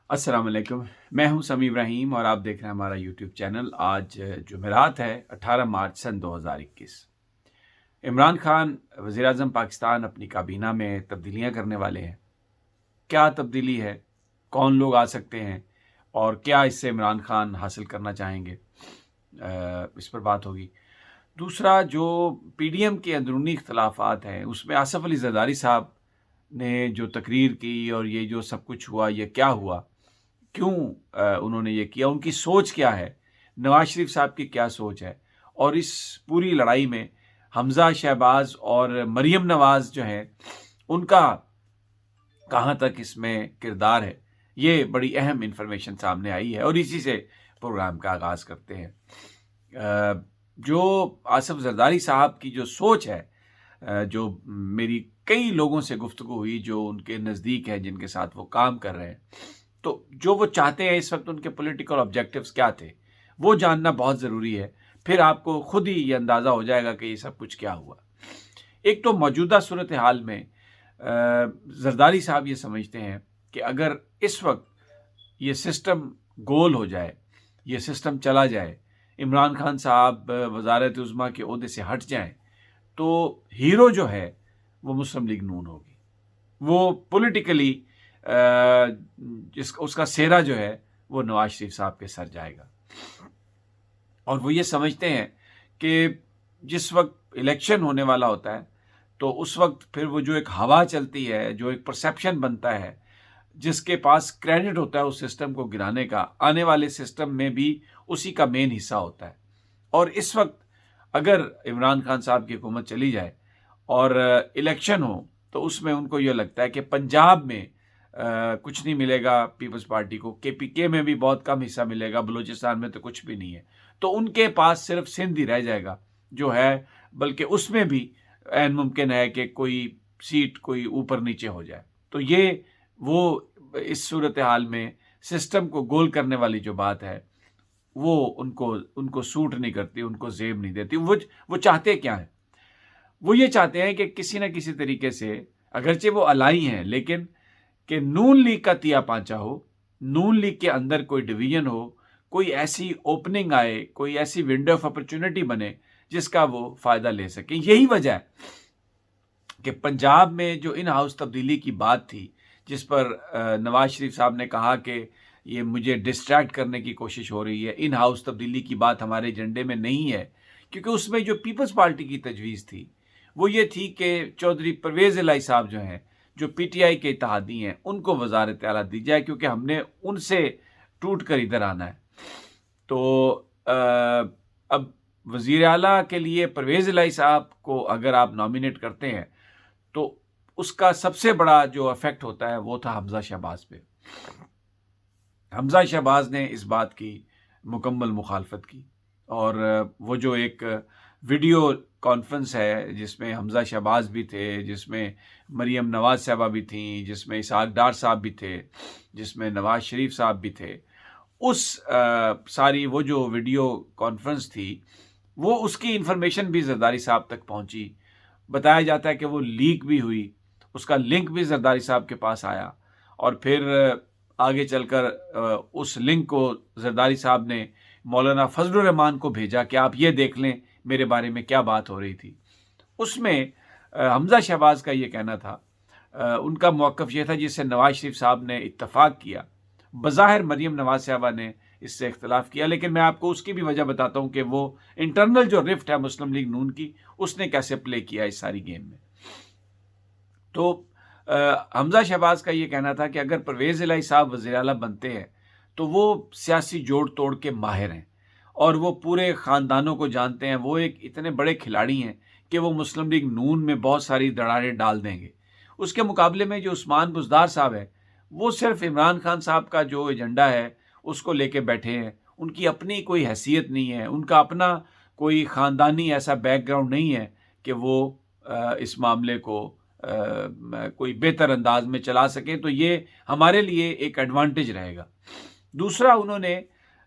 अस्सलाम वालेकुम। मैं हूं समी इब्राहिम और आप देख रहे हैं हमारा यूट्यूब चैनल। आज जुमेरात है 18 मार्च सन 2021। इमरान खान वज़ीर आज़म पाकिस्तान अपनी काबीना में तब्दीलियां करने वाले हैं। क्या तब्दीली है, कौन लोग आ सकते हैं और क्या इससे इमरान खान हासिल करना चाहेंगे, इस पर बात होगी। दूसरा, जो पीडीएम के अंदरूनी इख्तलाफात हैं उसमें आसफ़ अली ज़रदारी साहब ने जो तकरीर की और ये जो सब कुछ हुआ, ये क्या हुआ, क्यों उन्होंने ये किया, उनकी सोच क्या है, नवाज़ शरीफ साहब की क्या सोच है, और इस पूरी लड़ाई में हमज़ा शहबाज और मरीम नवाज़ जो हैं उनका कहाँ तक इसमें किरदार है, ये बड़ी अहम इन्फॉर्मेशन सामने आई है और इसी से प्रोग्राम का आगाज़ करते हैं। जो आसफ़ ज़रदारी साहब की जो सोच है, जो मेरी कई लोगों से गुफ्तगू हुई जो उनके नज़दीक हैं, जिनके साथ वो काम कर रहे हैं, तो जो वो चाहते हैं इस वक्त, उनके पॉलिटिकल ऑब्जेक्टिव्स क्या थे, वो जानना बहुत ज़रूरी है। फिर आपको खुद ही ये अंदाज़ा हो जाएगा कि ये सब कुछ क्या हुआ। एक तो मौजूदा सूरत हाल में ज़रदारी साहब ये समझते हैं कि अगर इस वक्त ये सिस्टम गोल हो जाए, ये सिस्टम चला जाए, इमरान खान साहब वज़ारत उज़्मा के ओहदे से हट जाएँ, तो हीरो जो है वो मुस्लिम लीग नून होगी। वो पॉलिटिकली जिस उसका सेहरा जो है वो नवाज शरीफ साहब के सर जाएगा। और वो ये समझते हैं कि जिस वक्त इलेक्शन होने वाला होता है तो उस वक्त फिर वो जो एक हवा चलती है, जो एक परसेप्शन बनता है, जिसके पास क्रेडिट होता है उस सिस्टम को गिराने का, आने वाले सिस्टम में भी उसी का मेन हिस्सा होता है। और इस वक्त अगर इमरान खान साहब की हुकूमत चली जाए और इलेक्शन हो, तो उसमें उनको ये लगता है कि पंजाब में कुछ नहीं मिलेगा पीपल्स पार्टी को, केपीके में भी बहुत कम हिस्सा मिलेगा, बलूचिस्तान में तो कुछ भी नहीं है, तो उनके पास सिर्फ सिंध ही रह जाएगा जो है, बल्कि उसमें भी ऐन मुमकिन है कि कोई सीट कोई ऊपर नीचे हो जाए। तो ये वो इस सूरत हाल में सिस्टम को गोल करने वाली जो बात है, वो उनको उनको सूट नहीं करती, उनको ज़ेब नहीं देती। वो चाहते क्या हैं? वो ये चाहते हैं कि किसी न किसी तरीके से, अगरचे वो अलाई हैं, लेकिन कि नून लीग का तिया पांचा हो, नून लीग के अंदर कोई डिवीजन हो, कोई ऐसी ओपनिंग आए, कोई ऐसी विंडो ऑफ अपॉर्चुनिटी बने जिसका वो फ़ायदा ले सकें। यही वजह है कि पंजाब में जो इन हाउस तब्दीली की बात थी, जिस पर नवाज शरीफ साहब ने कहा कि ये मुझे डिस्ट्रैक्ट करने की कोशिश हो रही है, इन हाउस तब्दीली की बात हमारे एजेंडे में नहीं है, क्योंकि उसमें जो पीपल्स पार्टी की तजवीज़ थी वो ये थी कि चौधरी परवेज़ इलाही साहब जो हैं, जो पीटीआई के इत्तेहादी हैं, उनको वज़ारत आला दी जाए, क्योंकि हमने उनसे टूट कर इधर आना है। तो अब वज़ीर आला के लिए परवेज़ इलाही साहब को अगर आप नॉमिनेट करते हैं, तो उसका सबसे बड़ा जो इफ़ेक्ट होता है वो था हमज़ा शहबाज पे। हमज़ा शहबाज ने इस बात की मुकम्मल मुखालफत की और वो जो एक वीडियो कॉन्फ्रेंस है जिसमें हमज़ा शहबाज भी थे, जिसमें मरीम नवाज़ साहबा भी थीं, जिसमें इसहाक डार साहब भी थे, जिसमें नवाज़ शरीफ साहब भी थे, उस सारी वो जो वीडियो कॉन्फ्रेंस थी, वो उसकी इन्फॉर्मेशन भी ज़रदारी साहब तक पहुंची। बताया जाता है कि वो लीक भी हुई, उसका लिंक भी ज़रदारी साहब के पास आया और फिर आगे चलकर उस लिंक को ज़रदारी साहब ने मौलाना फजलुर रहमान को भेजा कि आप ये देख लें मेरे बारे में क्या बात हो रही थी। उसमें हमज़ा शहबाज का ये कहना था, उनका मौक़िफ़ ये था जिससे नवाज़ शरीफ साहब ने इत्तफ़ाक़ किया। बज़ाहिर मरीम नवाज़ साहबा ने इससे इख्तिलाफ़ किया, लेकिन मैं आपको उसकी भी वजह बताता हूँ कि वो इंटरनल जो रिफ्ट है मुस्लिम लीग नून की, उसने कैसे प्ले किया इस सारी गेम में। तो हमज़ा शहबाज का ये कहना था कि अगर परवेज़ इलाही साहब वज़ीर आला बनते हैं तो वो सियासी जोड़ तोड़ के माहिर हैं और वो पूरे ख़ानदानों को जानते हैं। वो एक इतने बड़े खिलाड़ी हैं कि वो मुस्लिम लीग नून में बहुत सारी दरारें डाल देंगे। उसके मुकाबले में जो उस्मान बुज़दार साहब हैं, वो सिर्फ़ इमरान खान साहब का जो एजेंडा है उसको लेके बैठे हैं। उनकी अपनी कोई हैसियत नहीं है, उनका अपना कोई ख़ानदानी ऐसा बैकग्राउंड नहीं है कि वो इस मामले को कोई बेहतर अंदाज में चला सकें, तो ये हमारे लिए एक एडवांटेज रहेगा। दूसरा, उन्होंने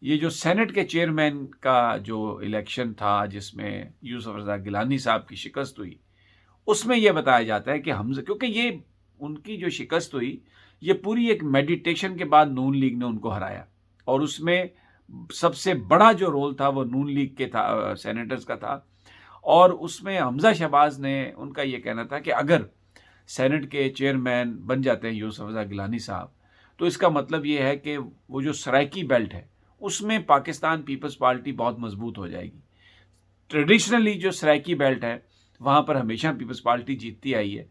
ये जो सेनेट के चेयरमैन का जो इलेक्शन था जिसमें यूसुफ रज़ा गिलानी साहब की शिकस्त हुई, उसमें यह बताया जाता है कि हमज़ा, क्योंकि ये उनकी जो शिकस्त हुई ये पूरी एक मेडिटेशन के बाद नून लीग ने उनको हराया, और उसमें सबसे बड़ा जो रोल था वो नून लीग के था, सेनेटर्स का था। और उसमें हमजा शहबाज ने, उनका ये कहना था कि अगर सेनेट के चेयरमैन बन जाते हैं यूसुफ रज़ा गिलानी साहब, तो इसका मतलब ये है कि वो जो सराइकी बेल्ट है उसमें पाकिस्तान पीपल्स पार्टी बहुत मजबूत हो जाएगी। ट्रेडिशनली जो सराइकी बेल्ट है वहाँ पर हमेशा पीपल्स पार्टी जीतती आई है,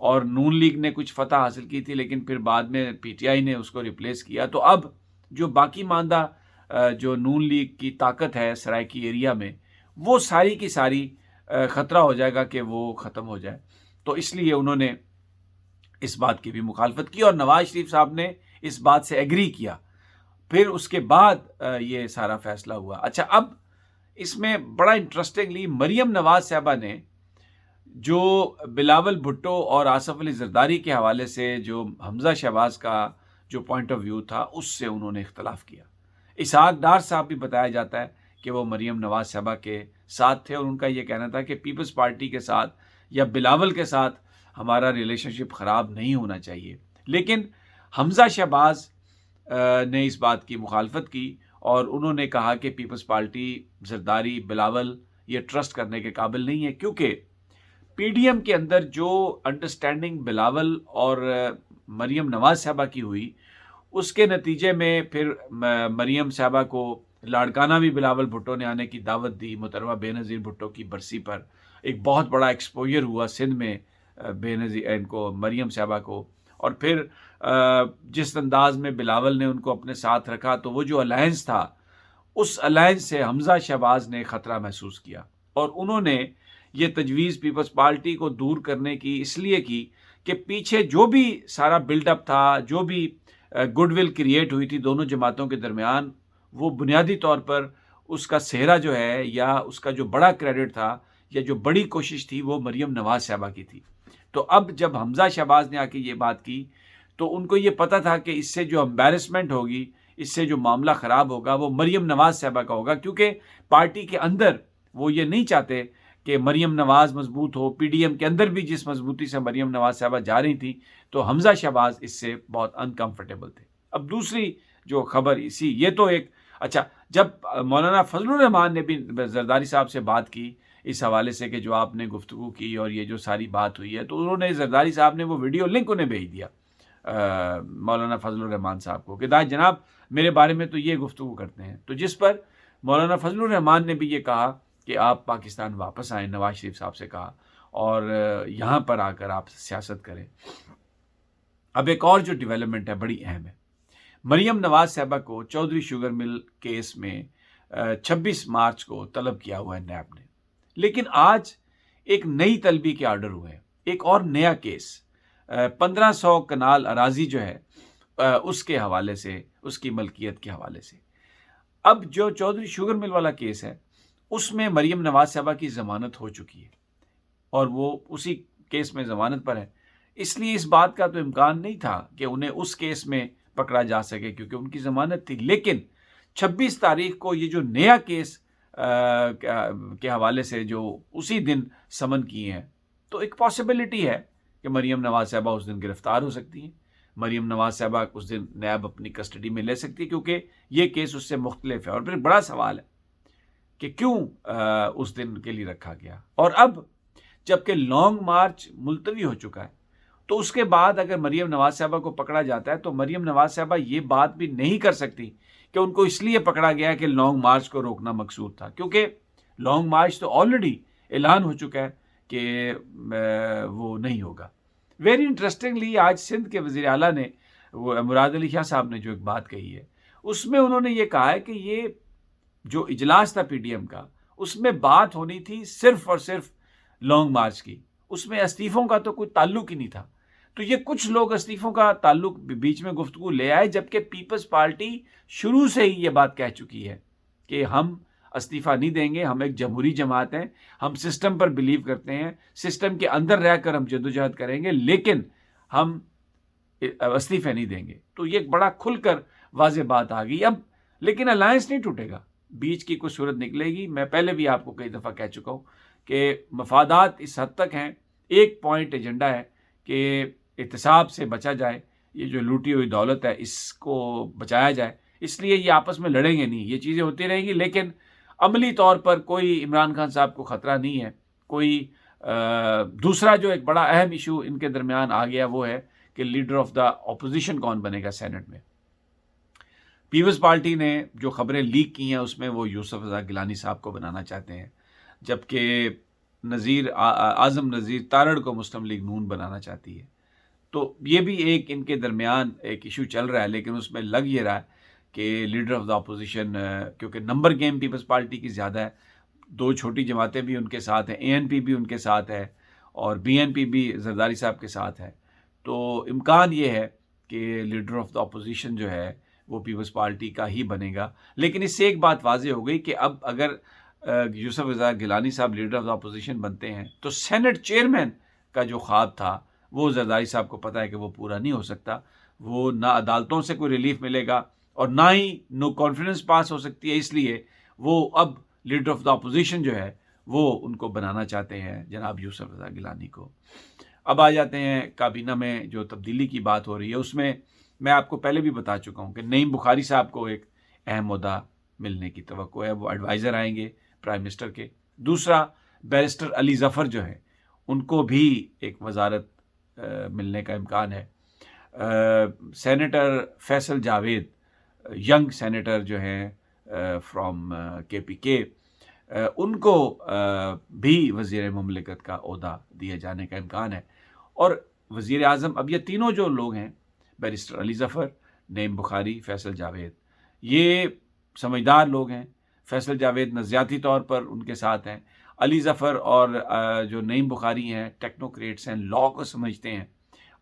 और नून लीग ने कुछ फतह हासिल की थी, लेकिन फिर बाद में पीटीआई ने उसको रिप्लेस किया। तो अब जो बाकी मानदा जो नून लीग की ताकत है सराइकी एरिया में, वो सारी की सारी ख़तरा हो जाएगा कि वो ख़त्म हो जाए। तो इसलिए उन्होंने इस बात की भी मुखालफत की, और नवाज शरीफ साहब ने इस बात से एग्री किया। फिर उसके बाद ये सारा फैसला हुआ। अच्छा, अब इसमें बड़ा इंटरेस्टिंगली मरियम नवाज साहबा ने जो बिलावल भुट्टो और आसफ अली जरदारी के हवाले से जो हमजा शहबाज का जो पॉइंट ऑफ व्यू था उससे उन्होंने इख्तलाफ किया। इसहाक डार साहब भी बताया जाता है कि वो मरियम नवाज साहबा के साथ थे, और उनका ये कहना था कि पीपल्स पार्टी के साथ या बिलावल के साथ हमारा रिलेशनशिप ख़राब नहीं होना चाहिए। लेकिन हमजा शहबाज ने इस बात की मुखालफत की, और उन्होंने कहा कि पीपल्स पार्टी, जरदारी, बिलावल ये ट्रस्ट करने के काबिल नहीं है, क्योंकि पीडीएम के अंदर जो अंडरस्टैंडिंग बिलावल और मरियम नवाज साहबा की हुई, उसके नतीजे में फिर मरियम साहबा को लाड़काना भी बिलावल भुट्टो ने आने की दावत दी। मुहतरमा बेनज़ीर भुट्टो की बरसी पर एक बहुत बड़ा एक्सपोजर हुआ सिंध में बेनज़ीर इनको, मरियम साहबा को। और फिर जिस अंदाज में बिलावल ने उनको अपने साथ रखा, तो वो जो अलायंस था, उस अलायंस से हमजा शहबाज ने ख़तरा महसूस किया, और उन्होंने ये तजवीज़ पीपल्स पार्टी को दूर करने की इसलिए की कि पीछे जो भी सारा बिल्डअप था, जो भी गुडविल क्रिएट हुई थी दोनों जमातों के दरमियान, वो बुनियादी तौर पर उसका सेहरा जो है या उसका जो बड़ा क्रेडिट था या जो बड़ी कोशिश थी वो मरियम नवाज साहबा की थी। तो अब जब हमजा शहबाज ने आके ये बात की, तो उनको ये पता था कि इससे जो एम्बैरेसमेंट होगी, इससे जो मामला ख़राब होगा, वो मरियम नवाज साहबा का होगा, क्योंकि पार्टी के अंदर वो ये नहीं चाहते कि मरियम नवाज मजबूत हो। पीडीएम के अंदर भी जिस मजबूती से मरियम नवाज साहबा जा रही थी, तो हमजा शहबाज इससे बहुत अनकंफर्टेबल थे। अब दूसरी जो खबर इसी, ये तो एक, अच्छा, जब मौलाना फजलुर रहमान ने भी जरदारी साहब से बात की इस हवाले से कि जो आपने गुफ्तगू की और ये जो सारी बात हुई है, तो उन्होंने, जरदारी साहब ने वो वीडियो लिंक उन्हें भेज दिया मौलाना फजलुर रहमान साहब को कि दाई जनाब मेरे बारे में तो ये गुफ्तगू करते हैं। तो जिस पर मौलाना फजलुर रहमान ने भी ये कहा कि आप पाकिस्तान वापस आएँ, नवाज शरीफ साहब से कहा, और यहाँ पर आकर आप सियासत करें। अब एक और जो डेवलपमेंट है बड़ी अहम है। मरियम नवाज साहबा को चौधरी शुगर मिल केस में 26 मार्च को तलब किया हुआ है नैब ने, लेकिन आज एक नई तलबी के आर्डर हुए हैं, एक और नया केस 1500 कनाल अराजी जो है उसके हवाले से, उसकी मलकियत के हवाले से। अब जो चौधरी शुगर मिल वाला केस है उसमें मरियम नवाज साहबा की ज़मानत हो चुकी है, और वो उसी केस में ज़मानत पर है, इसलिए इस बात का तो इम्कान नहीं था कि उन्हें उस केस में पकड़ा जा सके क्योंकि उनकी ज़मानत थी। लेकिन 26 तारीख को ये जो नया केस के हवाले से जो उसी दिन समन किए हैं, तो एक पॉसिबिलिटी है कि मरियम नवाज साहबा उस दिन गिरफ्तार हो सकती हैं। मरियम नवाज साहबा उस दिन नैब अपनी कस्टडी में ले सकती है, क्योंकि ये केस उससे मुख्तलिफ है। और फिर बड़ा सवाल है कि क्यों उस दिन के लिए रखा गया। और अब जबकि लॉन्ग मार्च मुलतवी हो चुका है, तो उसके बाद अगर मरियम नवाज साहबा को पकड़ा जाता है, तो मरियम नवाज साहबा ये बात भी नहीं कर सकती कि उनको इसलिए पकड़ा गया कि लॉन्ग मार्च को रोकना मकसूद था, क्योंकि लॉन्ग मार्च तो ऑलरेडी ऐलान हो चुका है कि वो नहीं होगा। वेरी इंटरेस्टिंगली आज सिंध के वज़ीर आला ने, वो मुराद अली शाह साहब ने जो एक बात कही है, उसमें उन्होंने ये कहा है कि ये जो इजलास था पीडीएम का, उसमें बात होनी थी सिर्फ और सिर्फ लॉन्ग मार्च की, उसमें इस्तीफ़ों का तो कोई ताल्लुक ही नहीं था। तो ये कुछ लोग इस्तीफ़ों का ताल्लुक बीच में गुफ्तगू ले आए, जबकि पीपल्स पार्टी शुरू से ही ये बात कह चुकी है कि हम इस्तीफ़ा नहीं देंगे, हम एक जमहूरी जमात हैं, हम सिस्टम पर बिलीव करते हैं, सिस्टम के अंदर रहकर हम जद्दोजहद करेंगे, लेकिन हम इस्तीफ़े नहीं देंगे। तो ये एक बड़ा खुलकर वाज़ेह बात आ गई। अब लेकिन अलायंस नहीं टूटेगा, बीच की कुछ सूरत निकलेगी। मैं पहले भी आपको कई दफ़ा कह चुका हूँ कि मफादात इस हद तक हैं, एक पॉइंट एजेंडा है कि इत्तेसाब से बचा जाए ये जो लूटी हुई दौलत है इसको बचाया जाए। इसलिए ये आपस में लड़ेंगे नहीं, ये चीज़ें होती रहेंगी, लेकिन अमली तौर पर कोई इमरान खान साहब को ख़तरा नहीं है। कोई दूसरा जो एक बड़ा अहम इशू इनके दरमियान आ गया वो है कि लीडर ऑफ द अपोजिशन कौन बनेगा सेनेट में। पीपल्स पार्टी ने जो खबरें लीक की हैं उसमें वो यूसुफ रज़ा गिलानी साहब को बनाना चाहते हैं, जबकि आज़म नज़ीर तारड़ को मुस्लिम लीग नून बनाना चाहती है। तो ये भी एक इनके दरमियान एक इशू चल रहा है, लेकिन उसमें लग ये रहा है कि लीडर ऑफ द अपोजिशन, क्योंकि नंबर गेम पीपल्स पार्टी की ज़्यादा है, 2 छोटी जमातें भी उनके साथ हैं, ANP भी उनके साथ है और BNP भी जरदारी साहब के साथ है। तो इम्कान ये है कि लीडर ऑफ द अपोजिशन जो है वो पीपल्स पार्टी का ही बनेगा। लेकिन इससे एक बात वाज़ेह हो गई कि अब अगर यूसुफ रज़ा गिलानी साहब लीडर ऑफ द अपोजिशन बनते हैं तो सेनेट चेयरमैन का जो ख्वाब था वो जरदारी साहब को पता है कि वो पूरा नहीं हो सकता। वो ना अदालतों से कोई रिलीफ मिलेगा और ना ही नो कॉन्फिडेंस पास हो सकती है, इसलिए वो अब लीडर ऑफ द अपोजिशन जो है वो उनको बनाना चाहते हैं, जनाब यूसुफ रज़ा गिलानी को। अब आ जाते हैं काबीना में जो तब्दीली की बात हो रही है, उसमें मैं आपको पहले भी बता चुका हूँ कि नईम बुखारी साहब को एक अहम ओहदा मिलने की तवक्को है, वो एडवाइज़र आएंगे प्राइम मिनिस्टर के। दूसरा, बैरिस्टर अली ज़फ़र जो है उनको भी एक वजारत मिलने का इम्कान है। Senator Faisal Javed, young senator जो हैं फ्रॉम KPK, उनको भी वज़ीर मुमलिकत का ओहदा दिए जाने का इम्कान है। और वज़ीर आज़म, अब ये तीनों जो लोग हैं, बैरिस्टर अली ज़फ़र, नईम बुखारी, फैसल जावेद, ये समझदार लोग हैं। फैसल जावेद नज़रियाती तौर पर उनके साथ हैं। अली ज़फ़र और जो नईम बुखारी हैं टेक्नोक्रेट्स हैं, लॉ को समझते हैं।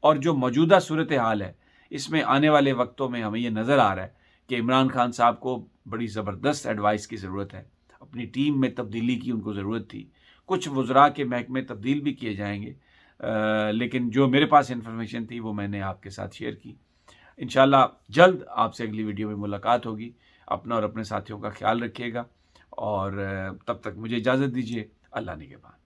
और जो मौजूदा सूरत हाल है इसमें आने वाले वक्तों में हमें ये नज़र आ रहा है कि इमरान खान साहब को बड़ी ज़बरदस्त एडवाइस की ज़रूरत है। अपनी टीम में तब्दीली की उनको ज़रूरत थी। कुछ वज़रा के महकमे तब्दील भी किए जाएंगे, लेकिन जो मेरे पास इन्फॉर्मेशन थी वो मैंने आपके साथ शेयर की। इंशाल्लाह जल्द आपसे अगली वीडियो में मुलाकात होगी। अपना और अपने साथियों का ख्याल रखिएगा और तब तक मुझे इजाज़त दीजिए। अल्लाह निगहबान।